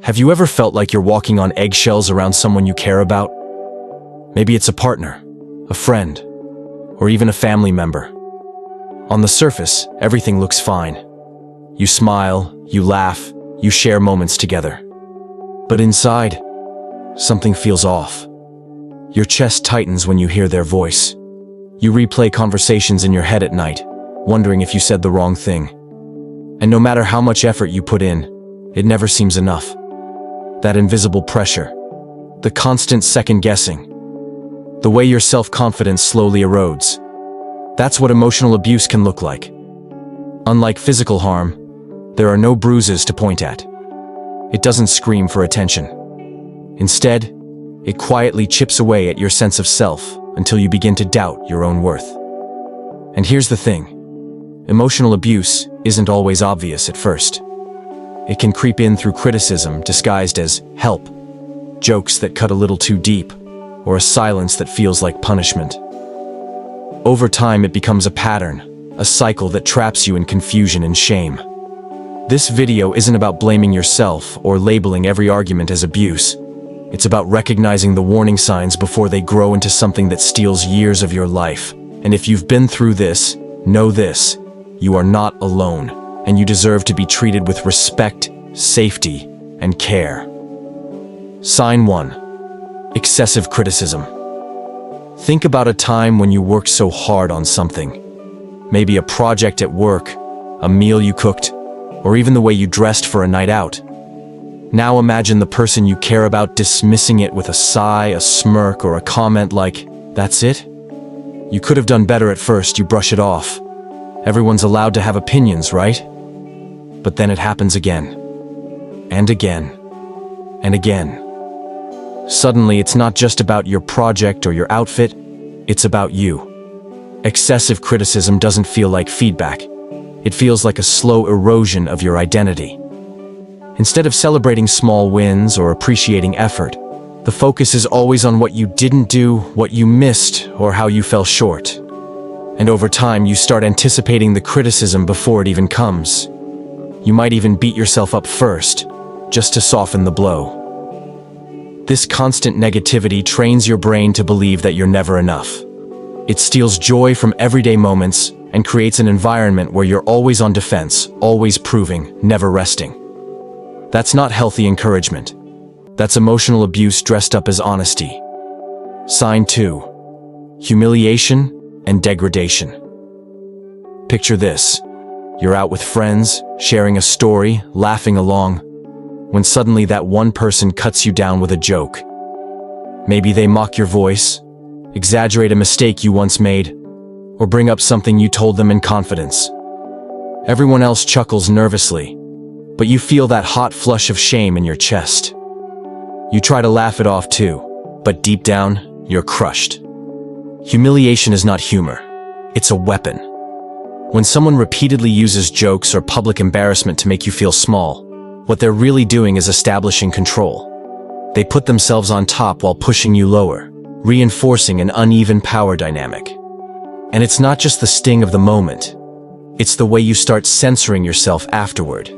Have you ever felt like you're walking on eggshells around someone you care about? Maybe it's a partner, a friend, or even a family member. On the surface, everything looks fine. You smile, you laugh, you share moments together. But inside, something feels off. Your chest tightens when you hear their voice. You replay conversations in your head at night, wondering if you said the wrong thing. And no matter how much effort you put in, it never seems enough. That invisible pressure, the constant second-guessing, the way your self-confidence slowly erodes. That's what emotional abuse can look like. Unlike physical harm, there are no bruises to point at. It doesn't scream for attention. Instead, it quietly chips away at your sense of self until you begin to doubt your own worth. And here's the thing. Emotional abuse isn't always obvious at first. It can creep in through criticism disguised as help, jokes that cut a little too deep, or a silence that feels like punishment. Over time, it becomes a pattern, a cycle that traps you in confusion and shame. This video isn't about blaming yourself or labeling every argument as abuse. It's about recognizing the warning signs before they grow into something that steals years of your life. And if you've been through this, know this: you are not alone, and you deserve to be treated with respect, safety, and care. Sign 1. Excessive criticism. Think about a time when you worked so hard on something. Maybe a project at work, a meal you cooked, or even the way you dressed for a night out. Now imagine the person you care about dismissing it with a sigh, a smirk, or a comment like, "That's it? You could have done better at first," you brush it off. Everyone's allowed to have opinions, right? But then it happens again. And again. And again. Suddenly, it's not just about your project or your outfit, it's about you. Excessive criticism doesn't feel like feedback. It feels like a slow erosion of your identity. Instead of celebrating small wins or appreciating effort, the focus is always on what you didn't do, what you missed, or how you fell short. And over time, you start anticipating the criticism before it even comes. You might even beat yourself up first, just to soften the blow. This constant negativity trains your brain to believe that you're never enough. It steals joy from everyday moments and creates an environment where you're always on defense, always proving, never resting. That's not healthy encouragement. That's emotional abuse dressed up as honesty. Sign 2. Humiliation and degradation. Picture this. You're out with friends, sharing a story, laughing along, when suddenly that one person cuts you down with a joke. Maybe they mock your voice, exaggerate a mistake you once made, or bring up something you told them in confidence. Everyone else chuckles nervously, but you feel that hot flush of shame in your chest. You try to laugh it off too, but deep down, you're crushed. Humiliation is not humor. It's a weapon. When someone repeatedly uses jokes or public embarrassment to make you feel small, what they're really doing is establishing control. They put themselves on top while pushing you lower, reinforcing an uneven power dynamic. And it's not just the sting of the moment. It's the way you start censoring yourself afterward.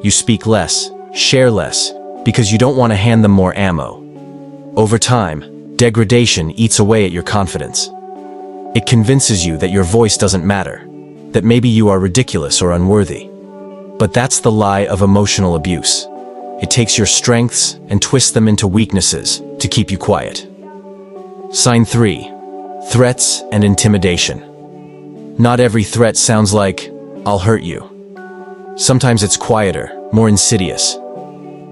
You speak less, share less, because you don't want to hand them more ammo. Over time, degradation eats away at your confidence. It convinces you that your voice doesn't matter, that maybe you are ridiculous or unworthy. But that's the lie of emotional abuse. It takes your strengths and twists them into weaknesses to keep you quiet. Sign 3. Threats and intimidation. Not every threat sounds like, "I'll hurt you." Sometimes it's quieter, more insidious.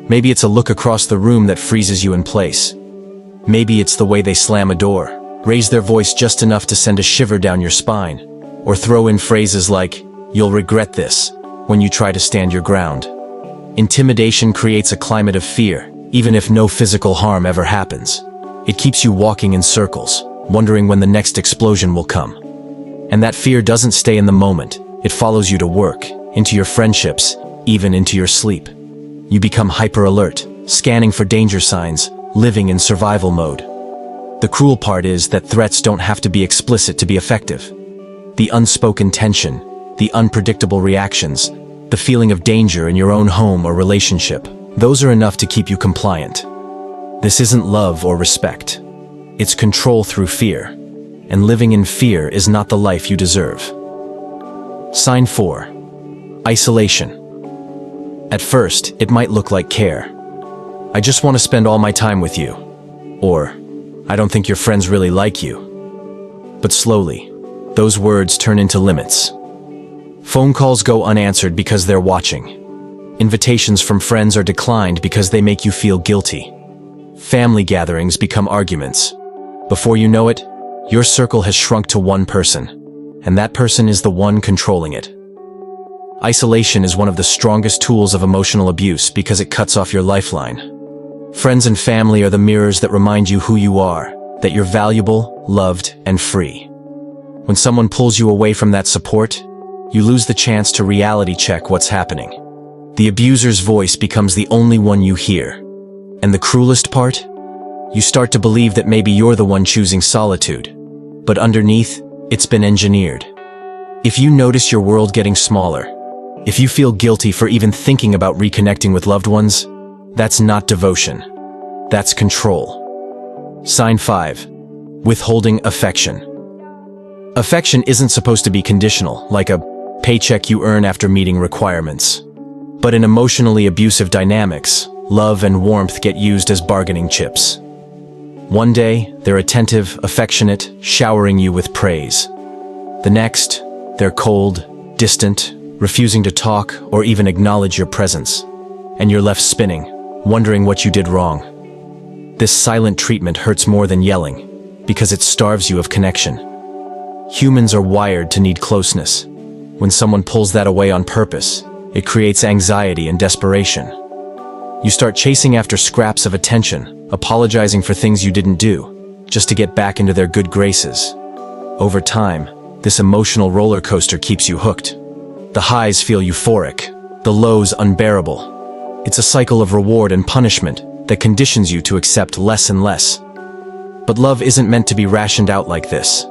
Maybe it's a look across the room that freezes you in place. Maybe it's the way they slam a door, raise their voice just enough to send a shiver down your spine, or throw in phrases like, "You'll regret this," when you try to stand your ground. Intimidation creates a climate of fear, even if no physical harm ever happens. It keeps you walking in circles, wondering when the next explosion will come. And that fear doesn't stay in the moment. It follows you to work, into your friendships, even into your sleep. You become hyper-alert, scanning for danger signs, living in survival mode. The cruel part is that threats don't have to be explicit to be effective. The unspoken tension, the unpredictable reactions, the feeling of danger in your own home or relationship, Those are enough to keep you compliant. This isn't love or respect. It's control through fear, and living in fear is not the life you deserve. Sign 4. Isolation. At first, it might look like care. I just want to spend all my time with you. Or, I don't think your friends really like you. But slowly, those words turn into limits. Phone calls go unanswered because they're watching. Invitations from friends are declined because they make you feel guilty. Family gatherings become arguments. Before you know it, your circle has shrunk to one person, and that person is the one controlling it. Isolation is one of the strongest tools of emotional abuse because it cuts off your lifeline. Friends and family are the mirrors that remind you who you are, that you're valuable, loved, and free. When someone pulls you away from that support, you lose the chance to reality check what's happening. The abuser's voice becomes the only one you hear. And the cruelest part? You start to believe that maybe you're the one choosing solitude. But underneath, it's been engineered. If you notice your world getting smaller, if you feel guilty for even thinking about reconnecting with loved ones, that's not devotion. That's control. Sign 5. Withholding affection. Affection isn't supposed to be conditional, like a paycheck you earn after meeting requirements. But in emotionally abusive dynamics, love and warmth get used as bargaining chips. One day, they're attentive, affectionate, showering you with praise. The next, they're cold, distant, refusing to talk or even acknowledge your presence. And you're left spinning, wondering what you did wrong. This silent treatment hurts more than yelling, because it starves you of connection. Humans are wired to need closeness. When someone pulls that away on purpose, it creates anxiety and desperation. You start chasing after scraps of attention, apologizing for things you didn't do, just to get back into their good graces. Over time, this emotional roller coaster keeps you hooked. The highs feel euphoric, the lows unbearable. It's a cycle of reward and punishment that conditions you to accept less and less. But love isn't meant to be rationed out like this.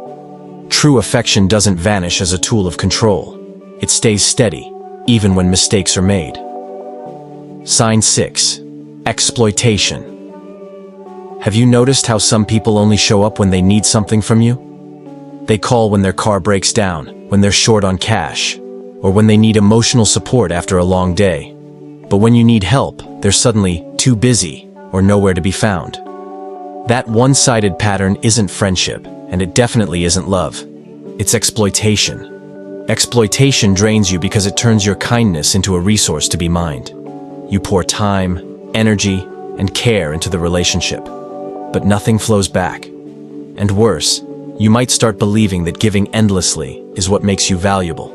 True affection doesn't vanish as a tool of control. It stays steady, even when mistakes are made. Sign 6. Exploitation. Have you noticed how some people only show up when they need something from you? They call when their car breaks down, when they're short on cash, or when they need emotional support after a long day. But when you need help, they're suddenly too busy or nowhere to be found. That one-sided pattern isn't friendship, and it definitely isn't love. It's exploitation. Exploitation drains you because it turns your kindness into a resource to be mined. You pour time, energy, and care into the relationship, but nothing flows back. And worse, you might start believing that giving endlessly is what makes you valuable.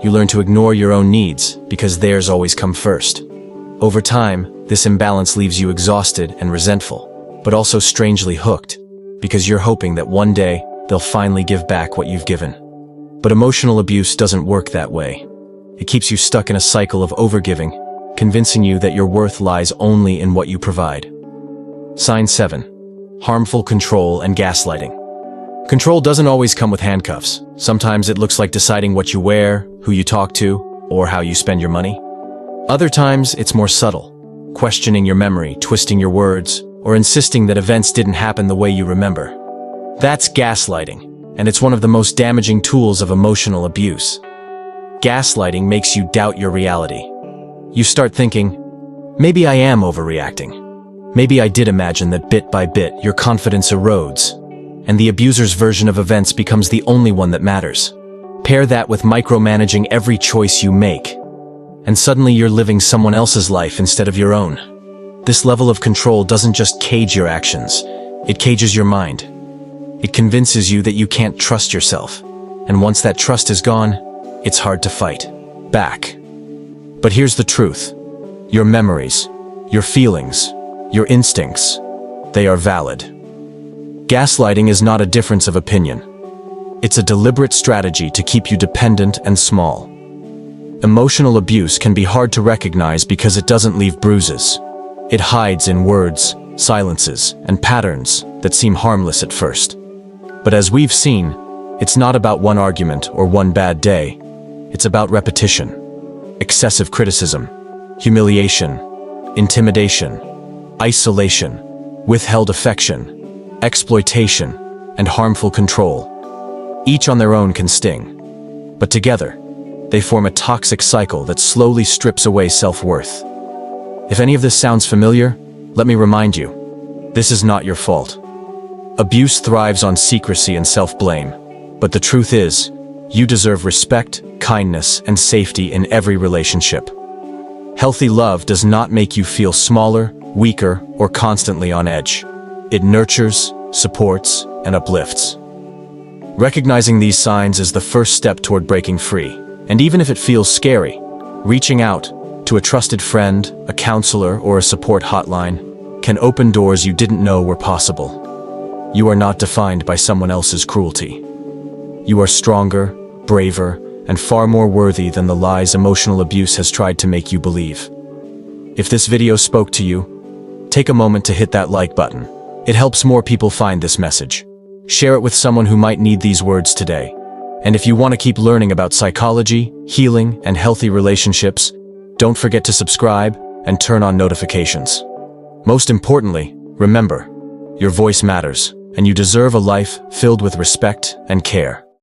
You learn to ignore your own needs because theirs always come first. Over time, this imbalance leaves you exhausted and resentful, but also strangely hooked, because you're hoping that one day they'll finally give back what you've given. But emotional abuse doesn't work that way. It keeps you stuck in a cycle of overgiving, convincing you that your worth lies only in what you provide. Sign 7. Harmful control and gaslighting. Control doesn't always come with handcuffs. Sometimes it looks like deciding what you wear, who you talk to, or how you spend your money. Other times, it's more subtle, questioning your memory, twisting your words, or insisting that events didn't happen the way you remember. That's gaslighting, and it's one of the most damaging tools of emotional abuse. Gaslighting makes you doubt your reality. You start thinking, maybe I am overreacting. Maybe I did imagine that bit by bit your confidence erodes, and the abuser's version of events becomes the only one that matters. Pair that with micromanaging every choice you make, and suddenly you're living someone else's life instead of your own. This level of control doesn't just cage your actions, it cages your mind. It convinces you that you can't trust yourself, and once that trust is gone, it's hard to fight back. But here's the truth. Your memories, your feelings, your instincts, they are valid. Gaslighting is not a difference of opinion. It's a deliberate strategy to keep you dependent and small. Emotional abuse can be hard to recognize because it doesn't leave bruises. It hides in words, silences, and patterns that seem harmless at first. But as we've seen, it's not about one argument or one bad day. It's about repetition, excessive criticism, humiliation, intimidation, isolation, withheld affection, exploitation, and harmful control. Each on their own can sting, but together, they form a toxic cycle that slowly strips away self-worth. If any of this sounds familiar, let me remind you, this is not your fault. Abuse thrives on secrecy and self-blame, but the truth is, you deserve respect, kindness, and safety in every relationship. Healthy love does not make you feel smaller, weaker, or constantly on edge. It nurtures, supports, and uplifts. Recognizing these signs is the first step toward breaking free, and even if it feels scary, reaching out to a trusted friend, a counselor, or a support hotline can open doors you didn't know were possible. You are not defined by someone else's cruelty. You are stronger, braver, and far more worthy than the lies emotional abuse has tried to make you believe. If this video spoke to you, take a moment to hit that like button. It helps more people find this message. Share it with someone who might need these words today. And if you want to keep learning about psychology, healing, and healthy relationships, don't forget to subscribe and turn on notifications. Most importantly, remember, your voice matters, and you deserve a life filled with respect and care.